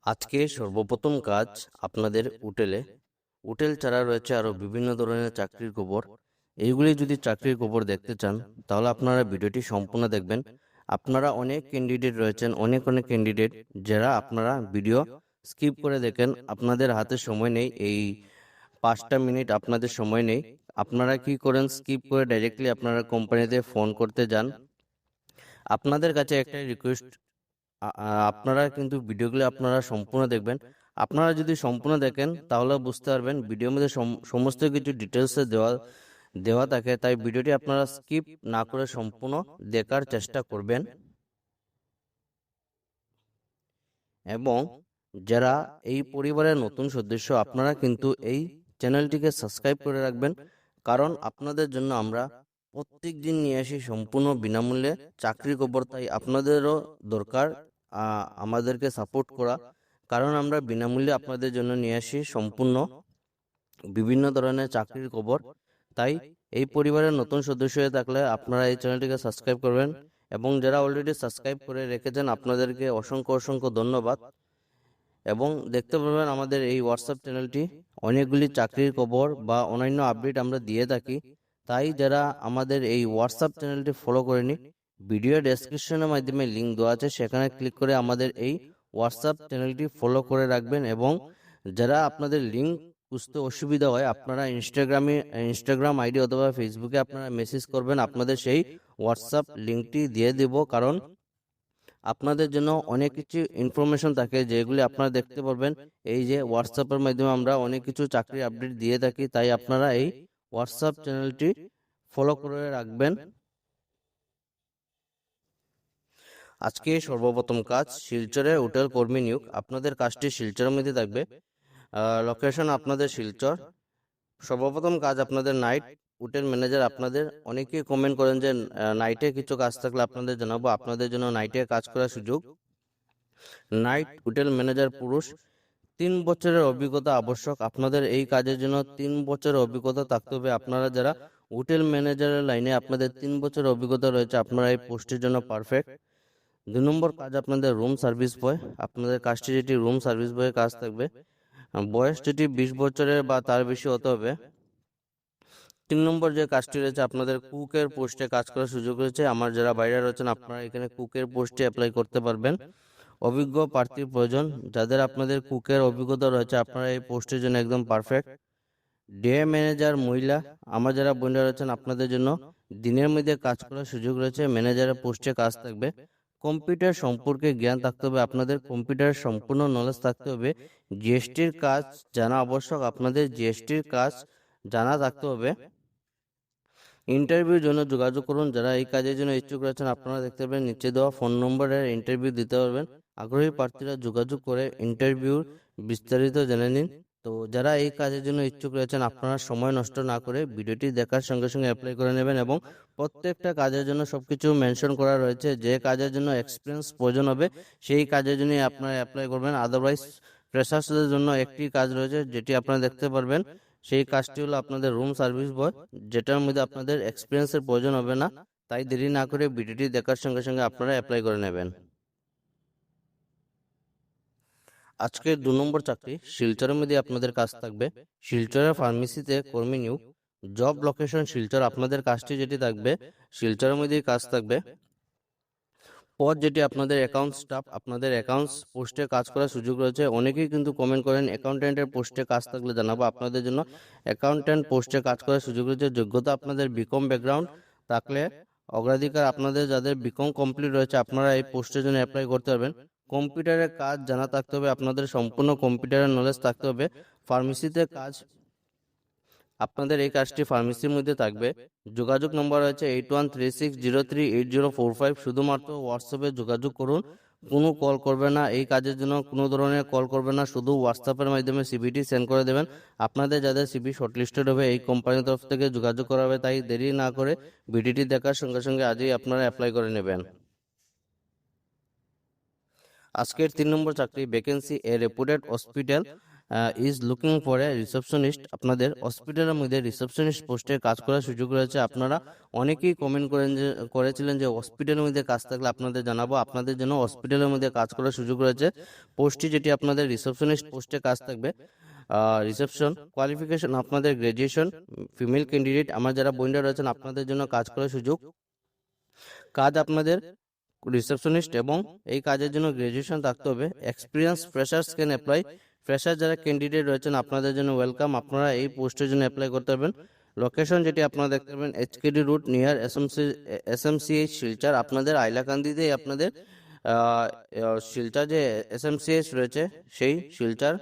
আজকে সর্বপ্রথম কাজ আপনাদের হোটেল ছাড়া রয়েছে আরো বিভিন্ন ধরনের চাকরির খবর। এইগুলি যদি চাকরির খবর দেখতে চান তাহলে আপনারা ভিডিওটি সম্পূর্ণ দেখবেন। আপনারা অনেক ক্যান্ডিডেট রয়েছেন, অনেক ক্যান্ডিডেট যারা আপনারা ভিডিও স্কিপ করে দেখেন। আপনাদের হাতে সময় নেই, এই 5টা মিনিট আপনাদের সময় নেই। আপনারা কি করেন, স্কিপ করে ডাইরেক্টলি আপনারা কোম্পানিতে ফোন করতে যান। আপনাদের কাছে একটাই রিকোয়েস্ট, আপনারা কিন্তু ভিডিওগুলো আপনারা সম্পূর্ণ দেখবেন। আপনারা যদি সম্পূর্ণ দেখেন তাহলে বুঝতে পারবেন ভিডিওর মধ্যে সমস্ত কিছু ডিটেলসে দেওয়া দেওয়া থাকে। তাই ভিডিওটি আপনারা স্কিপ না করে সম্পূর্ণ দেখার চেষ্টা করবেন। এবং যারা এই পরিবারের নতুন সদস্য, আপনারা কিন্তু এই চ্যানেলটিকে সাবস্ক্রাইব করে রাখবেন, কারণ আপনাদের জন্য আমরা প্রত্যেক দিন নিয়ে আসি সম্পূর্ণ বিনামূল্যে চাকরি খবর। তাই আপনাদেরও দরকার আমাদেরকে সাপোর্ট করা, কারণ আমরা বিনামূল্যে আপনাদের জন্য নিয়ে আসি সম্পূর্ণ বিভিন্ন ধরনের চাকরির খবর। তাই এই পরিবারের নতুন সদস্য হয়ে থাকলে আপনারা এই চ্যানেলটিকে সাবস্ক্রাইব করবেন, এবং যারা অলরেডি সাবস্ক্রাইব করে রেখেছেন আপনাদেরকে অসংখ্য ধন্যবাদ। এবং দেখতে পাবেন আমাদের এই হোয়াটসঅ্যাপ চ্যানেলটি অনেকগুলি চাকরির খবর বা অন্যান্য আপডেট আমরা দিয়ে থাকি। তাই যারা আমাদের এই হোয়াটসঅ্যাপ চ্যানেলটি ফলো করেনি, ভিডিও ডেসক্রিপশনের মাধ্যমে লিঙ্ক দেওয়া আছে, সেখানে ক্লিক করে আমাদের এই হোয়াটসঅ্যাপ চ্যানেলটি ফলো করে রাখবেন। এবং যারা আপনাদের লিঙ্ক বুঝতে অসুবিধা হয়, আপনারা ইনস্টাগ্রাম আইডি অথবা ফেসবুকে আপনারা মেসেজ করবেন, আপনাদের সেই হোয়াটসঅ্যাপ লিঙ্কটি দিয়ে দেব। কারণ আপনাদের জন্য অনেক কিছু ইনফরমেশন থাকে যেগুলি আপনারা দেখতে পারবেন এই যে হোয়াটসঅ্যাপের মাধ্যমে আমরা অনেক কিছু চাকরির আপডেট দিয়ে থাকি। তাই আপনারা এই হোয়াটসঅ্যাপ চ্যানেলটি ফলো করে রাখবেন। আজকে সর্বপ্রথম কাজ শিলচরে হোটেল কর্মী নিয়োগ। আপনাদের কাজটি শিলচরের মধ্যে থাকবে, লোকেশন আপনাদের শিলচর। সর্বপ্রথম কাজ আপনাদের নাইট হোটেল ম্যানেজার। আপনাদের অনেকেই কমেন্ট করেন যে নাইটে কিছু কাজ থাকলে আপনাদের জানাবো, আপনাদের জন্য নাইটে কাজ করার সুযোগ। নাইট হোটেল ম্যানেজার পুরুষ, 3 বছরের অভিজ্ঞতা আবশ্যক। আপনাদের এই কাজের জন্য 3 বছরের অভিজ্ঞতা থাকতে হবে। আপনারা যারা হোটেল ম্যানেজারের লাইনে আপনাদের 3 বছরের অভিজ্ঞতা রয়েছে, আপনারা এই পোস্টের জন্য পারফেক্ট। 2 নম্বর কাজ আপনাদের রুম সার্ভিস বয়। আপনাদের কাজটি যেটি রুম সার্ভিস বয়ের কাজ থাকবে, বয়স যেটি 20 বছরের বা তার বেশি হতে হবে। 3 নম্বর যে কাজটি রয়েছে আপনাদের কুকের পোস্টে কাজ করার সুযোগ রয়েছে। আমার যারা বাইরে রয়েছেন আপনারা এখানে কুকের পোস্টে অ্যাপ্লাই করতে পারবেন। অভিজ্ঞ প্রার্থীর প্রয়োজন। যাদের আপনাদের কুকের অভিজ্ঞতা রয়েছে আপনারা এই পোস্টের জন্য একদম পারফেক্ট। ডে ম্যানেজার মহিলা, আমার যারা বোনরা রয়েছেন আপনাদের জন্য দিনের মধ্যে কাজ করার সুযোগ রয়েছে। ম্যানেজারের পোস্টে কাজ থাকবে। কম্পিউটার সম্পর্কে জ্ঞান থাকতে হবে, আপনাদের কম্পিউটারের সম্পূর্ণ নলেজ থাকতে হবে। জিএসটির কাজ জানা আবশ্যক, আপনাদের জিএসটির কাজ জানা থাকতে হবে। ইন্টারভিউর জন্য যোগাযোগ করুন। যারা এই কাজের জন্য ইচ্ছুক রয়েছেন আপনারা দেখতে পাবেন নিচে দেওয়া ফোন নম্বরে ইন্টারভিউ দিতে পারবেন। আগ্রহী প্রার্থীরা যোগাযোগ করে ইন্টারভিউর বিস্তারিত জেনে নিন। তো যারা এই কাজের জন্য ইচ্ছুক রয়েছেন আপনারা সময় নষ্ট না করে ভিডিওটি দেখার সঙ্গে সঙ্গে অ্যাপ্লাই করে নেবেন। এবং প্রত্যেকটা কাজের জন্য সবকিছু মেনশন করা রয়েছে, যে কাজের জন্য এক্সপিরিয়েন্স প্রয়োজন হবে সেই কাজের জন্যই আপনারা অ্যাপ্লাই করবেন। আদারওয়াইজ ফ্রেশার্সদের জন্য একটি কাজ রয়েছে যেটি আপনারা দেখতে পারবেন, সেই কাজটি হলো আপনাদের রুম সার্ভিস বয়, যেটার মধ্যে আপনাদের এক্সপিরিয়েন্সের প্রয়োজন হবে না। তাই দেরি না করে ভিডিওটি দেখার সঙ্গে সঙ্গে আপনারা অ্যাপ্লাই করে নেবেন। আজকের 2 নম্বর চাকরি শিলচরের মধ্যে আপনাদের কাজ থাকবে। শিলচরের ফার্মেসিতে কর্মী নিয়োগ। Job location Silchar. আপনাদের কাজটি যেটি থাকবে শিলচরের মধ্যেই কাজ থাকবে। পদ যেটি আপনাদের অ্যাকাউন্ট স্টাফ। আপনাদের অ্যাকাউন্টস পোস্টে কাজ করার সুযোগ রয়েছে। অনেকেই কিন্তু কমেন্ট করেন অ্যাকাউন্টেন্টের পোস্টে কাজ থাকলে জানাবো, আপনাদের জন্য অ্যাকাউন্টেন্ট পোস্টে কাজ করার সুযোগ রয়েছে। যোগ্যতা আপনাদের বিকম ব্যাকগ্রাউন্ড থাকলে অগ্রাধিকার। আপনাদের যাদের বিকম কমপ্লিট রয়েছে আপনারা এই পোস্টের জন্য অ্যাপ্লাই করতে পারবেন। কম্পিউটারের কাজ জানা থাকতে হবে, আপনাদের সম্পূর্ণ কম্পিউটারের নলেজ থাকতে হবে। ফার্মেসিতে কাজ, আপনাদের এই কাজটি ফার্মেসির মধ্যে থাকবে। যোগাযোগ নম্বর রয়েছে 8136038045। শুধুমাত্র হোয়াটসঅ্যাপে যোগাযোগ করুন, কোনো কল করবে না। এই কাজের জন্য কোনো ধরনের কল করবে না, শুধু হোয়াটসঅ্যাপের মাধ্যমে সিভিটি সেন্ড করে দেবেন। আপনাদের যাদের সিভি শর্টলিস্টেড হবে এই কোম্পানির তরফ থেকে যোগাযোগ করা হবে। তাই দেরি না করে ভিডিওটি দেখার সঙ্গে সঙ্গে আজই আপনারা অ্যাপ্লাই করে নেবেন। আজকের 3 নম্বর চাকরি vacancy A রেপুটেড hospital. Is looking for a receptionist. আপনাদের হসপিটালের মধ্যে রিসেপশনিস্ট পোস্টে কাজ করার সুযোগ রয়েছে। আপনারা অনেকেই কমেন্ট করেছিলেন যে হসপিটালের মধ্যে কাজ থাকলে আপনাদের জানাবো। আপনাদের জন্য হসপিটালের মধ্যে কাজ করার সুযোগ রয়েছে। পোস্টটি যেটি আপনাদের রিসেপশনিস্ট পোস্টে কাজ থাকবে। রিসেপশন কোয়ালিফিকেশন আপনাদের গ্র্যাজুয়েশন। ফিমেল ক্যান্ডিডেট আমার যারা বোনরা রয়েছেন আপনাদের জন্য কাজ করার সুযোগ। কাজ আপনাদের রিসেপশনিস্ট এবং এই কাজের জন্য গ্র্যাজুয়েশন থাকতে হবে। Experience freshers can apply. Fresher যারা ক্যান্ডিডেট রয়েছেন আপনাদের জন্য ওয়েলকাম, আপনারা এই পোস্টের জন্য অ্যাপ্লাই করতে পারবেন। লোকেশন যেটি আপনারা দেখতে পাবেন HKD route near SMCH Silchar. আপনাদের আইলাকান্দিতে আপনাদের শিলচর যে SMCH রয়েছে সেই শিলচর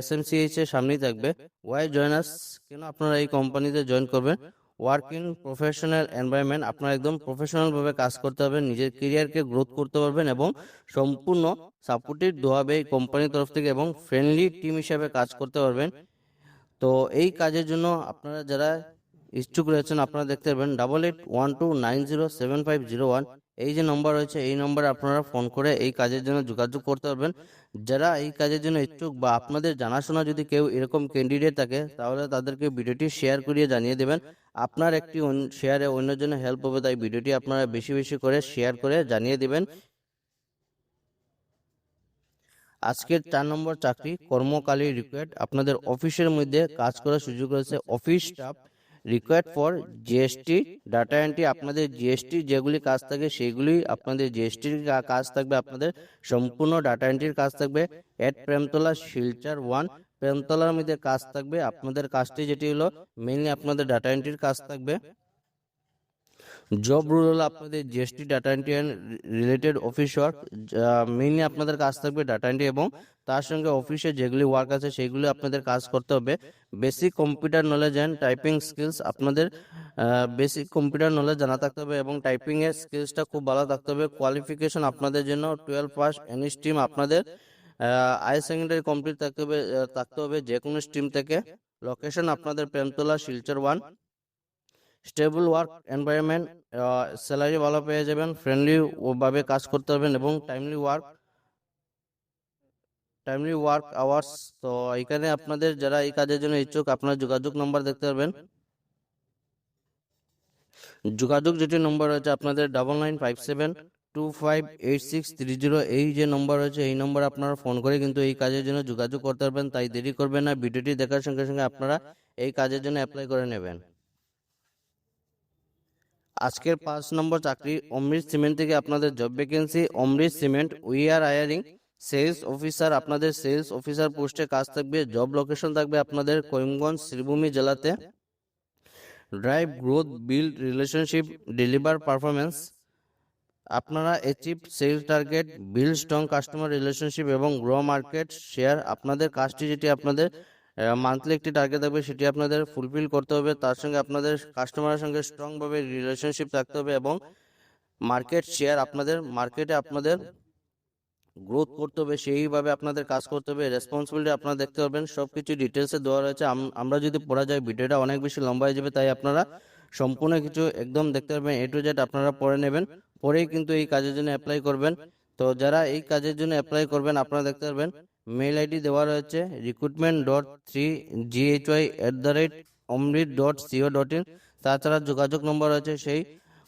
SMCH এর সামনেই থাকবে। ওয়াই জয়েনার্স, কেন আপনারা এই কোম্পানিতে জয়েন করবেন? ওয়ার্ক ইন প্রফেশনাল এনভায়রনমেন্ট, আপনারা একদম প্রফেশনাল ভাবে কাজ করতে পারবেন, নিজের কেরিয়ারকে গ্রোথ করতে পারবেন এবং সম্পূর্ণ সাপোর্টেড দেওয়া হবে এই কোম্পানির তরফ থেকে এবং ফ্রেন্ডলি টিম হিসাবে কাজ করতে পারবেন। তো এই কাজের জন্য আপনারা যারা ইচ্ছুক রয়েছেন আপনারা দেখতে পারবেন 8812907501 এই যে নম্বর রয়েছে এই নম্বরে আপনারা ফোন করে এই কাজের জন্য যোগাযোগ করতে পারবেন। যারা এই কাজের জন্য ইচ্ছুক বা আপনাদের জানাশোনা যদি কেউ এরকম ক্যান্ডিডেট থাকে তাহলে তাদেরকে ভিডিওটি শেয়ার করিয়ে জানিয়ে দেবেন। আপনার একটি শেয়ারে অন্যজনের হেল্প হবে, তাই ভিডিওটি আপনারা বেশি বেশি করে শেয়ার করে জানিয়ে দিবেন। আজকের 4 নম্বর চাকরি কর্মকালী রিকোয়ার্ড। আপনাদের অফিসের মধ্যে কাজ করার সুযোগ রয়েছে। Office staff required for GST data entry. আপনাদের জিএসটি যেগুলি কাজ থাকে সেইগুলি আপনাদের জিএসটির কাজ থাকবে। আপনাদের সম্পূর্ণ ডাটা এন্ট্রির কাজ থাকবে। এট প্রেমতলা শিলচর 1 প্রেমতলার মধ্যে কাজ থাকবে। আপনাদের কাজটি যেটি হলো মেইনলি আপনাদের ডাটা এন্ট্রির কাজ থাকবে। জব রুল হলো আপনাদের GST data entry and related office work. Mainly আপনাদের কাজ থাকবে ডাটা এন্ট্রি এবং তার সঙ্গে অফিসে যেগুলি ওয়ার্ক আছে সেগুলি আপনাদের কাজ করতে হবে। Basic computer knowledge and typing skills, আপনাদের বেসিক কম্পিউটার নলেজ জানা থাকতে হবে এবং টাইপিং এর স্কিলসটা খুব ভালো থাকতে হবে। কোয়ালিফিকেশন আপনাদের জন্য 12 পাস এনি স্ট্রিম। আপনাদের হায়ার সেকেন্ডারি কমপ্লিট থাকতে হবে যে কোনো স্ট্রিম থেকে। লোকেশন আপনাদের Premtala Silchar 1। Stable work environment, salary ভালো পেয়ে যাবেন, ফ্রেন্ডলি ভাবে কাজ করতে পারবেন এবং টাইমলি ওয়ার্ক আওয়ার্স। তো এখানে আপনাদের যারা এই কাজের জন্য ইচ্ছুক আপনার যোগাযোগ নম্বর দেখতে পারবেন। যোগাযোগ যেটি নম্বর রয়েছে আপনাদের 9957258630। এই যে নম্বর রয়েছে এই নম্বরে আপনারা ফোন করে কিন্তু এই কাজের জন্য যোগাযোগ করতে পারবেন। তাই দেরি করবেন না, ভিডিওটি দেখার সঙ্গে সঙ্গে আপনারা এই কাজের জন্য অ্যাপ্লাই করে নেবেন। আজকের 5 নম্বর চাকরি অমৃত সিমেন্ট থেকে আপনাদের job vacancy. Amrit cement we are hiring sales officer. আপনাদের সেলস অফিসার পোস্টে কাজ থাকবে। জব লোকেশন থাকবে আপনাদের করিমগঞ্জ শ্রীভূমি জেলাতে। Drive growth build relationship deliver performance. আপনারা achieve sales target build strong customer relationship এবং গ্রো মার্কেট শেয়ার। আপনাদের কাজটি যেটি আপনাদের মান্থলি একটি টার্গেট থাকবে সেটি আপনাদের ফুলফিল করতে হবে। তার সঙ্গে আপনাদের কাস্টমারের সঙ্গে স্ট্রং ভাবে রিলেশনশিপ থাকতে হবে এবং মার্কেট শেয়ার আপনাদের মার্কেটে আপনাদের গ্রোথ করতে হবে, সেইভাবে আপনাদের কাজ করতে হবে। রেসপন্সিবিলিটি আপনারা দেখতে পাবেন, সবকিছু ডিটেলসে দেওয়া রয়েছে। আমরা যদি পড়া যায় ভিডিওটা অনেক বেশি লম্বা হয়ে যাবে, তাই আপনারা সম্পূর্ণ কিছু একদম দেখতে পারবেন, A to Z আপনারা পড়ে নেবেন, পরেই কিন্তু এই কাজের জন্য অ্যাপ্লাই করবেন। তো যারা এই কাজের জন্য অ্যাপ্লাই করবেন আপনারা দেখতে পারবেন মেল আইডি দেওয়া রয়েছে recruitment.3ghy@omrit.co.in। তাছাড়া যোগাযোগ নম্বর রয়েছে, সেই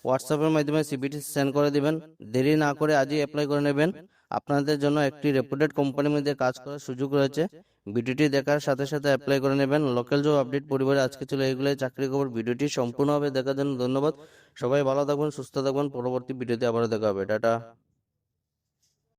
হোয়াটসঅ্যাপের মাধ্যমে সিভিটি সেন্ড করে দিবেন। দেরি না করে আজই অ্যাপ্লাই করে নেবেন। আপনাদের জন্য একটি রেপুটেড কোম্পানির মধ্যে কাজ করার সুযোগ রয়েছে। ভিডিওটি দেখার সাথে সাথে অ্যাপ্লাই করে নেবেন। লোকাল জব আপডেট পরিবারে আজকে ছিল এগুলোই চাকরি খবর। ভিডিওটি সম্পূর্ণভাবে দেখার জন্য ধন্যবাদ। সবাই ভালো থাকবেন, সুস্থ থাকবেন। পরবর্তী ভিডিওতে আবার দেখা হবে। টাটা।